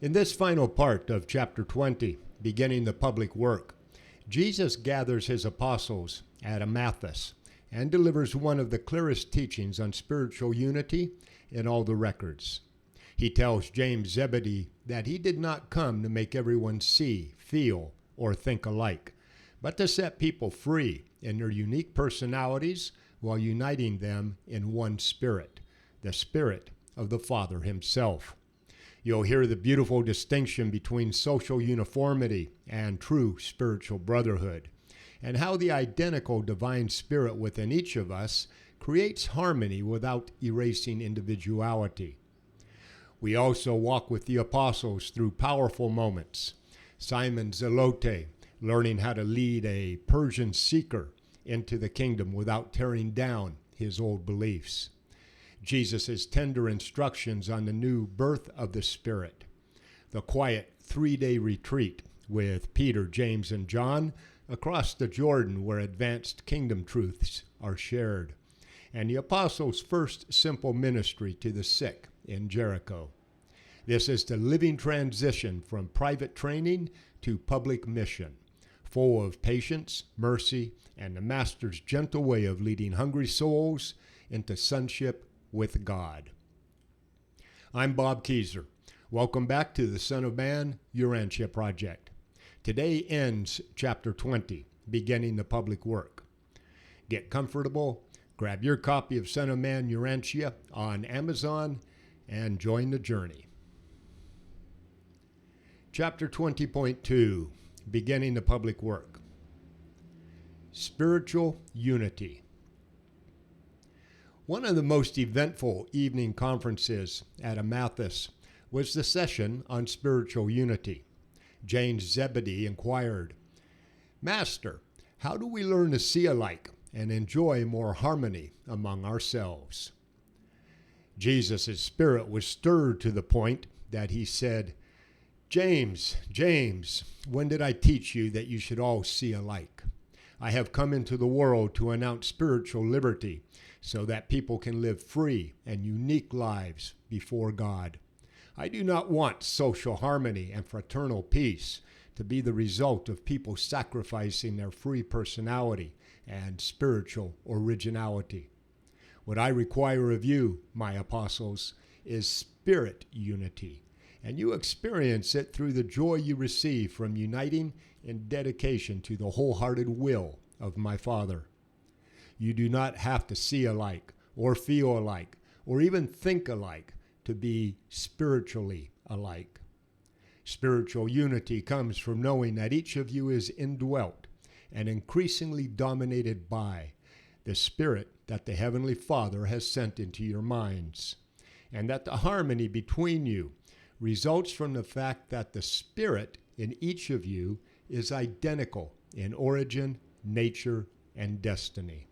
In this final part of chapter 20, beginning the public work, Jesus gathers his apostles at Amathus and delivers one of the clearest teachings on spiritual unity in all the records. He tells James Zebedee that he did not come to make everyone see, feel, or think alike, but to set people free in their unique personalities while uniting them in one spirit, the Spirit of the Father himself. You'll hear the beautiful distinction between social uniformity and true spiritual brotherhood, and how the identical divine spirit within each of us creates harmony without erasing individuality. We also walk with the apostles through powerful moments. Simon Zelotes learning how to lead a Persian seeker into the kingdom without tearing down his old beliefs. Jesus' tender instructions on the new birth of the Spirit, the quiet 3-day retreat with Peter, James, and John across the Jordan where advanced kingdom truths are shared, and the apostles' first simple ministry to the sick in Jericho. This is the living transition from private training to public mission, full of patience, mercy, and the Master's gentle way of leading hungry souls into sonship with God. I'm Bob Keyser. Welcome back to the Son of Man Urantia project. Today ends chapter 20, beginning the public work. Get comfortable, grab your copy of Son of Man Urantia on Amazon, and join the journey. Chapter 20.2, beginning the public work. Spiritual unity. One of the most eventful evening conferences at Amathus was the session on spiritual unity. James Zebedee inquired, "Master, how do we learn to see alike and enjoy more harmony among ourselves?" Jesus' spirit was stirred to the point that he said, James, when did I teach you that you should all see alike? I have come into the world to announce spiritual liberty so that people can live free and unique lives before God. I do not want social harmony and fraternal peace to be the result of people sacrificing their free personality and spiritual originality. What I require of you, my apostles, is spirit unity, and you experience it through the joy you receive from uniting in dedication to the wholehearted will of my Father. You do not have to see alike, or feel alike, or even think alike to be spiritually alike. Spiritual unity comes from knowing that each of you is indwelt and increasingly dominated by the Spirit that the Heavenly Father has sent into your minds, and that the harmony between you results from the fact that the Spirit in each of you is identical in origin, nature, and destiny.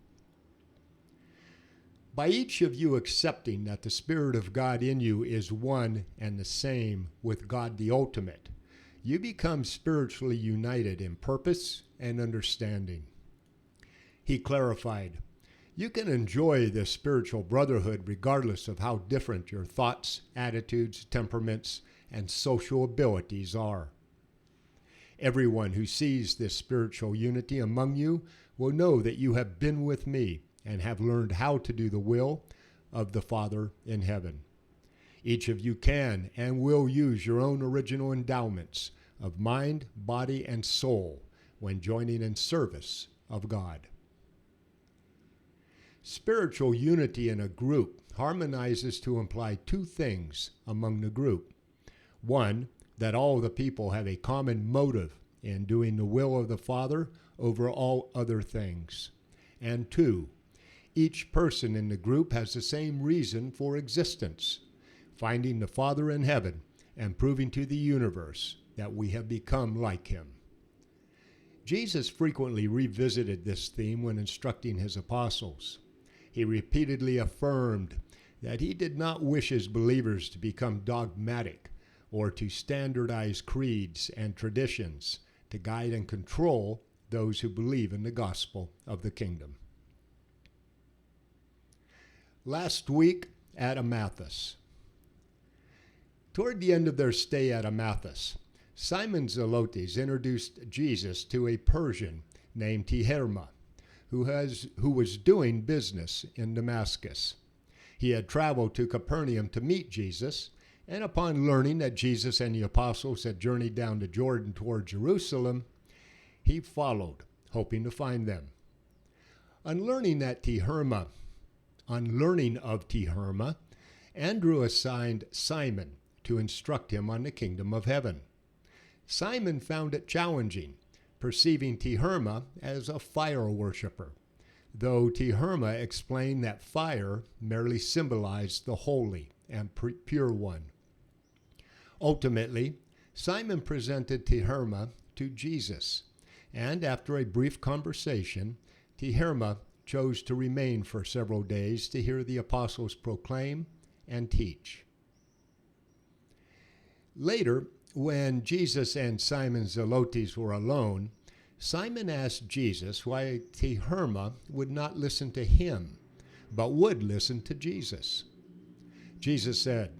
By each of you accepting that the Spirit of God in you is one and the same with God the ultimate, you become spiritually united in purpose and understanding. He clarified, you can enjoy this spiritual brotherhood regardless of how different your thoughts, attitudes, temperaments, and social abilities are. Everyone who sees this spiritual unity among you will know that you have been with me and have learned how to do the will of the Father in heaven. Each of you can and will use your own original endowments of mind, body, and soul when joining in service of God. Spiritual unity in a group harmonizes to imply two things among the group. One, that all the people have a common motive in doing the will of the Father over all other things. And two, each person in the group has the same reason for existence, finding the Father in heaven and proving to the universe that we have become like him. Jesus frequently revisited this theme when instructing his apostles. He repeatedly affirmed that he did not wish his believers to become dogmatic or to standardize creeds and traditions to guide and control those who believe in the gospel of the kingdom. Last week at Amathus, Toward the end of their stay at Amathus, Simon Zelotes introduced Jesus to a Persian named Teherma, who was doing business in Damascus. He had traveled to Capernaum to meet Jesus, and upon learning that Jesus and the apostles had journeyed down the Jordan toward Jerusalem, he followed, hoping to find them. On learning of Teherma, Andrew assigned Simon to instruct him on the kingdom of heaven. Simon found it challenging, perceiving Teherma as a fire worshiper, though Teherma explained that fire merely symbolized the holy and pure one. Ultimately, Simon presented Teherma to Jesus, and after a brief conversation, Teherma chose to remain for several days to hear the apostles proclaim and teach. Later, when Jesus and Simon Zelotes were alone, Simon asked Jesus why Teherma would not listen to him, but would listen to Jesus. Jesus said,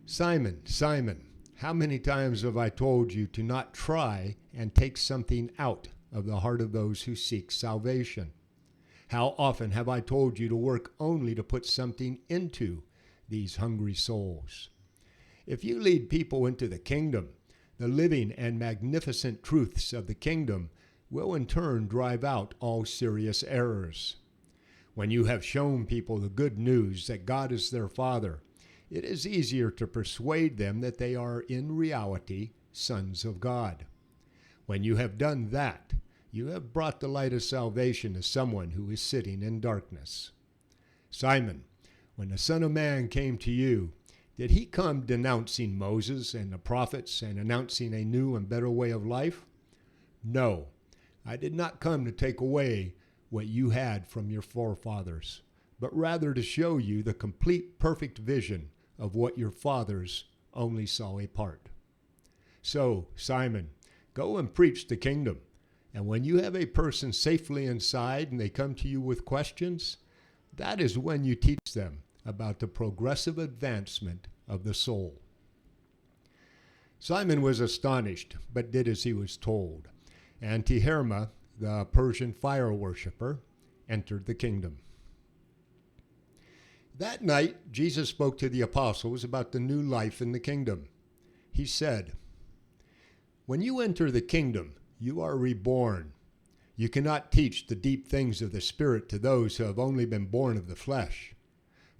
"Simon, Simon, how many times have I told you to not try and take something out of the heart of those who seek salvation? How often have I told you to work only to put something into these hungry souls? If you lead people into the kingdom, the living and magnificent truths of the kingdom will in turn drive out all serious errors. When you have shown people the good news that God is their Father, it is easier to persuade them that they are in reality sons of God. When you have done that, you have brought the light of salvation to someone who is sitting in darkness. Simon, when the Son of Man came to you, did he come denouncing Moses and the prophets and announcing a new and better way of life? No, I did not come to take away what you had from your forefathers, but rather to show you the complete, perfect vision of what your fathers only saw a part. So, Simon, go and preach the kingdom, and when you have a person safely inside and they come to you with questions, that is when you teach them about the progressive advancement of the soul." Simon was astonished, but did as he was told, and Teherma, the Persian fire worshiper, entered the kingdom. That night, Jesus spoke to the apostles about the new life in the kingdom. He said, "When you enter the kingdom, you are reborn. You cannot teach the deep things of the Spirit to those who have only been born of the flesh.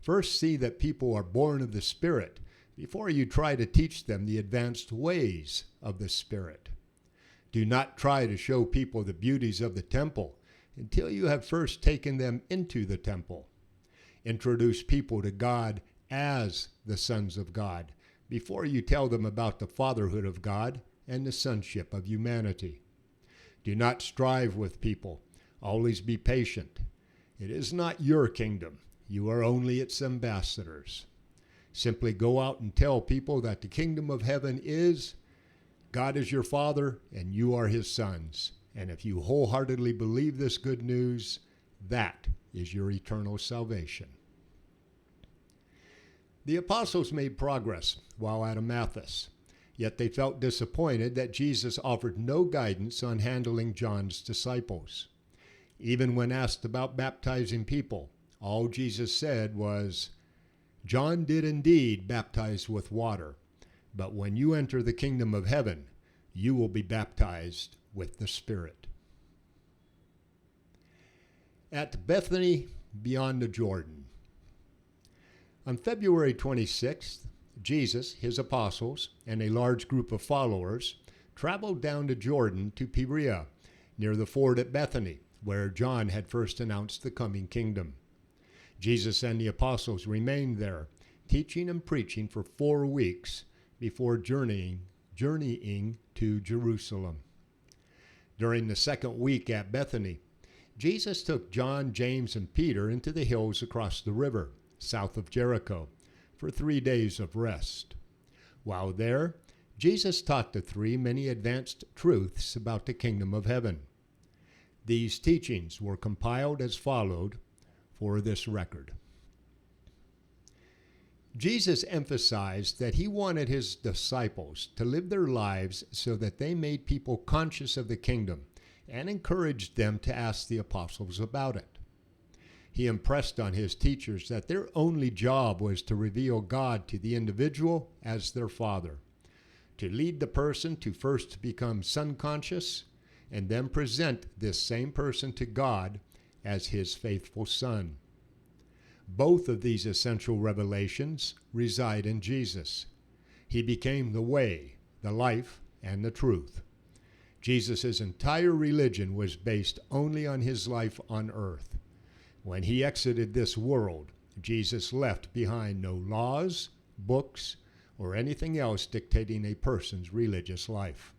First see that people are born of the Spirit before you try to teach them the advanced ways of the Spirit. Do not try to show people the beauties of the temple until you have first taken them into the temple. Introduce people to God as the sons of God before you tell them about the fatherhood of God and the sonship of humanity. Do not strive with people. Always be patient. It is not your kingdom. You are only its ambassadors. Simply go out and tell people that the kingdom of heaven is God is your Father and you are his sons. And if you wholeheartedly believe this good news, that is your eternal salvation." The apostles made progress while at Amathus, yet they felt disappointed that Jesus offered no guidance on handling John's disciples. Even when asked about baptizing people, all Jesus said was, "John did indeed baptize with water, but when you enter the kingdom of heaven, you will be baptized with the Spirit." At Bethany beyond the Jordan. On February 26th, Jesus, his apostles, and a large group of followers traveled down the Jordan to Perea, near the ford at Bethany, where John had first announced the coming kingdom. Jesus and the apostles remained there, teaching and preaching for 4 weeks before journeying to Jerusalem. During the second week at Bethany, Jesus took John, James, and Peter into the hills across the river, south of Jericho, for 3 days of rest. While there, Jesus taught the three many advanced truths about the kingdom of heaven. These teachings were compiled as followed for this record. Jesus emphasized that he wanted his disciples to live their lives so that they made people conscious of the kingdom and encouraged them to ask the apostles about it. He impressed on his teachers that their only job was to reveal God to the individual as their Father, to lead the person to first become son conscious and then present this same person to God as his faithful son. Both of these essential revelations reside in Jesus. He became the way, the life, and the truth. Jesus' entire religion was based only on his life on earth. When he exited this world, Jesus left behind no laws, books, or anything else dictating a person's religious life.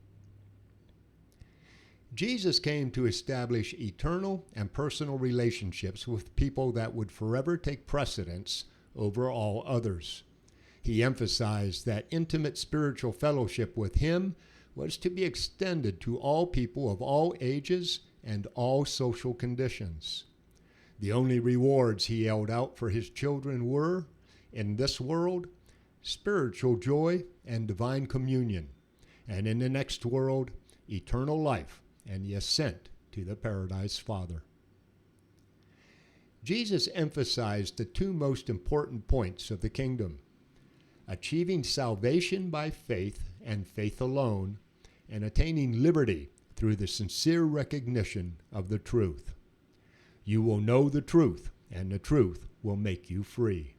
Jesus came to establish eternal and personal relationships with people that would forever take precedence over all others. He emphasized that intimate spiritual fellowship with him was to be extended to all people of all ages and all social conditions. The only rewards he held out for his children were, in this world, spiritual joy and divine communion, and in the next world, eternal life and the ascent to the Paradise Father. Jesus emphasized the two most important points of the kingdom: achieving salvation by faith and faith alone, and attaining liberty through the sincere recognition of the truth. You will know the truth, and the truth will make you free.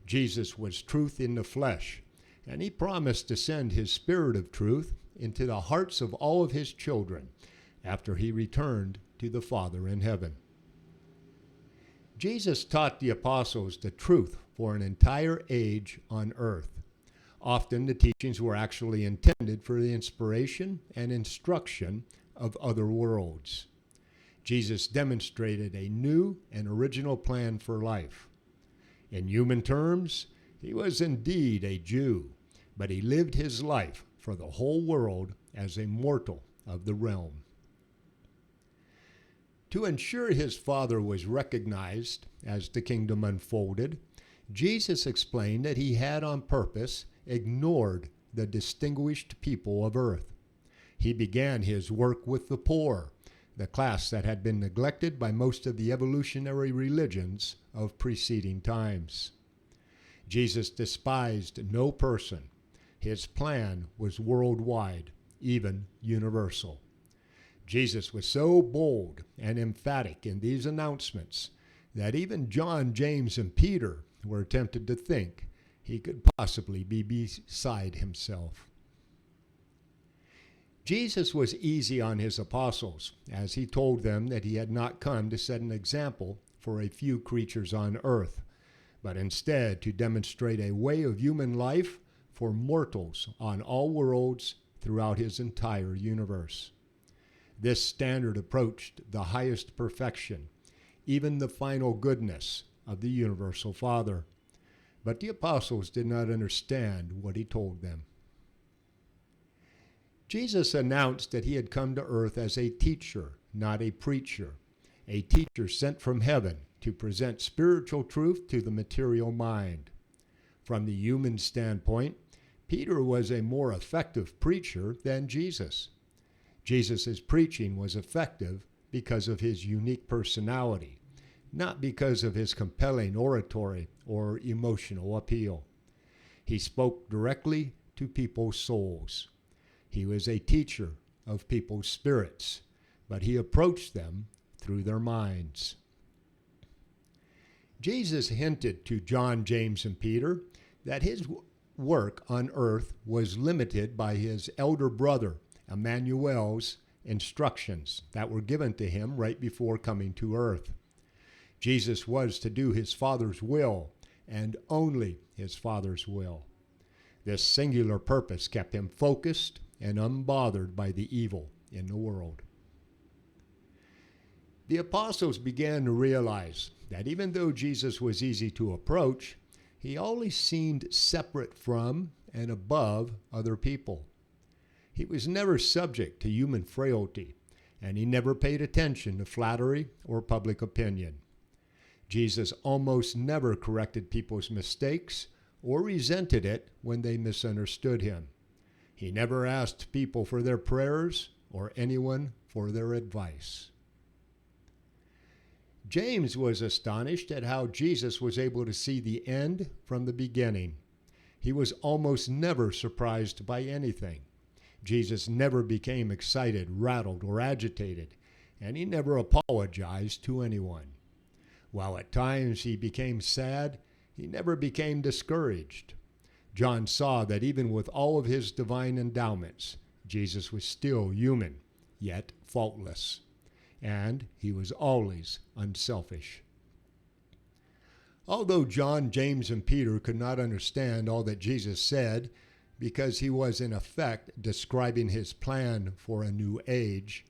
Jesus was truth in the flesh, and he promised to send his Spirit of truth into the hearts of all of his children after he returned to the Father in heaven. Jesus taught the apostles the truth for an entire age on earth. Often the teachings were actually intended for the inspiration and instruction of other worlds. Jesus demonstrated a new and original plan for life. In human terms, he was indeed a Jew, but he lived his life for the whole world as a mortal of the realm. To ensure his Father was recognized as the kingdom unfolded, Jesus explained that he had on purpose ignored the distinguished people of earth. He began his work with the poor, the class that had been neglected by most of the evolutionary religions of preceding times. Jesus despised no person. His plan was worldwide, even universal. Jesus was so bold and emphatic in these announcements that even John, James, and Peter were tempted to think he could possibly be beside himself. Jesus was easy on his apostles, as he told them that he had not come to set an example for a few creatures on earth, but instead to demonstrate a way of human life for mortals on all worlds throughout his entire universe. This standard approached the highest perfection, even the final goodness of the universal Father. But the apostles did not understand what he told them. Jesus announced that he had come to earth as a teacher, not a preacher, a teacher sent from heaven to present spiritual truth to the material mind. From the human standpoint, Peter was a more effective preacher than Jesus. Jesus' preaching was effective because of his unique personality, not because of his compelling oratory or emotional appeal. He spoke directly to people's souls. He was a teacher of people's spirits, but he approached them through their minds. Jesus hinted to John, James, and Peter that his work on earth was limited by his elder brother, Emmanuel's instructions that were given to him right before coming to earth. Jesus was to do his Father's will, and only his Father's will. This singular purpose kept him focused and unbothered by the evil in the world. The apostles began to realize that even though Jesus was easy to approach, he always seemed separate from and above other people. He was never subject to human frailty, and he never paid attention to flattery or public opinion. Jesus almost never corrected people's mistakes or resented it when they misunderstood him. He never asked people for their prayers or anyone for their advice. James was astonished at how Jesus was able to see the end from the beginning. He was almost never surprised by anything. Jesus never became excited, rattled, or agitated, and he never apologized to anyone. While at times he became sad, he never became discouraged. John saw that even with all of his divine endowments, Jesus was still human, yet faultless, and he was always unselfish. Although John, James, and Peter could not understand all that Jesus said because he was in effect describing his plan for a new age,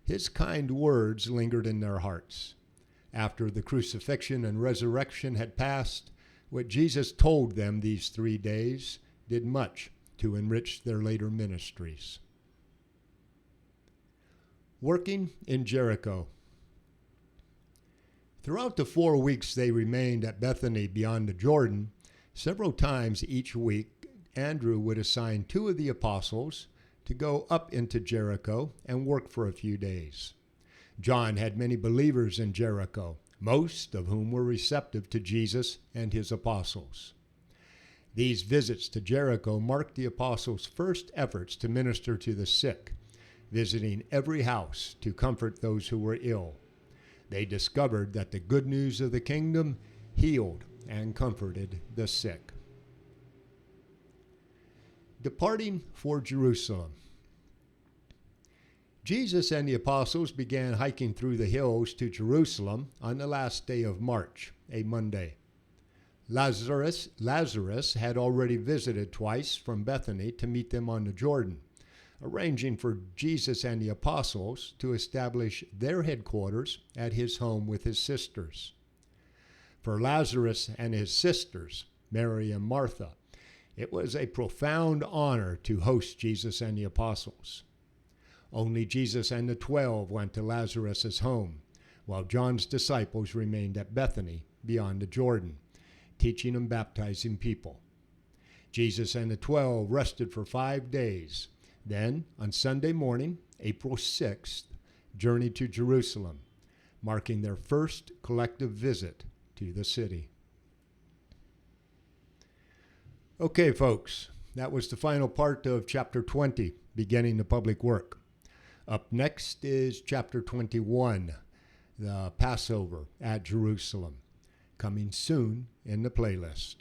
his kind words lingered in their hearts. After the crucifixion and resurrection had passed, what Jesus told them these 3 days did much to enrich their later ministries. Working in Jericho. Throughout the 4 weeks they remained at Bethany beyond the Jordan, several times each week, Andrew would assign 2 of the apostles to go up into Jericho and work for a few days. John had many believers in Jericho, most of whom were receptive to Jesus and his apostles. These visits to Jericho marked the apostles' first efforts to minister to the sick, visiting every house to comfort those who were ill. They discovered that the good news of the kingdom healed and comforted the sick. Departing for Jerusalem. Jesus and the apostles began hiking through the hills to Jerusalem on the last day of March, a Monday. Lazarus had already visited twice from Bethany to meet them on the Jordan, arranging for Jesus and the apostles to establish their headquarters at his home with his sisters. For Lazarus and his sisters, Mary and Martha, it was a profound honor to host Jesus and the apostles. Only Jesus and the 12 went to Lazarus' home, while John's disciples remained at Bethany beyond the Jordan, teaching and baptizing people. Jesus and the 12 rested for 5 days. Then, on Sunday morning, April 6th, journeyed to Jerusalem, marking their first collective visit to the city. Okay, folks, that was the final part of chapter 20, beginning the public work. Up next is chapter 21, the Passover at Jerusalem, coming soon in the playlist.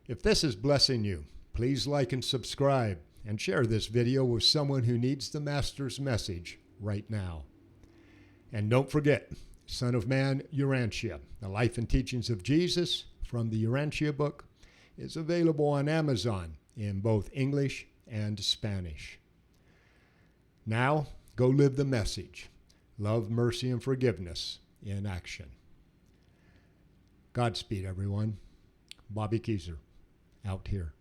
If this is blessing you, please like and subscribe and share this video with someone who needs the Master's message right now. And don't forget, Son of Man, Urantia, the life and teachings of Jesus from the Urantia book, is available on Amazon in both English and Spanish. Now, go live the message. Love, mercy, and forgiveness in action. Godspeed, everyone. Bobby Keyser, out here.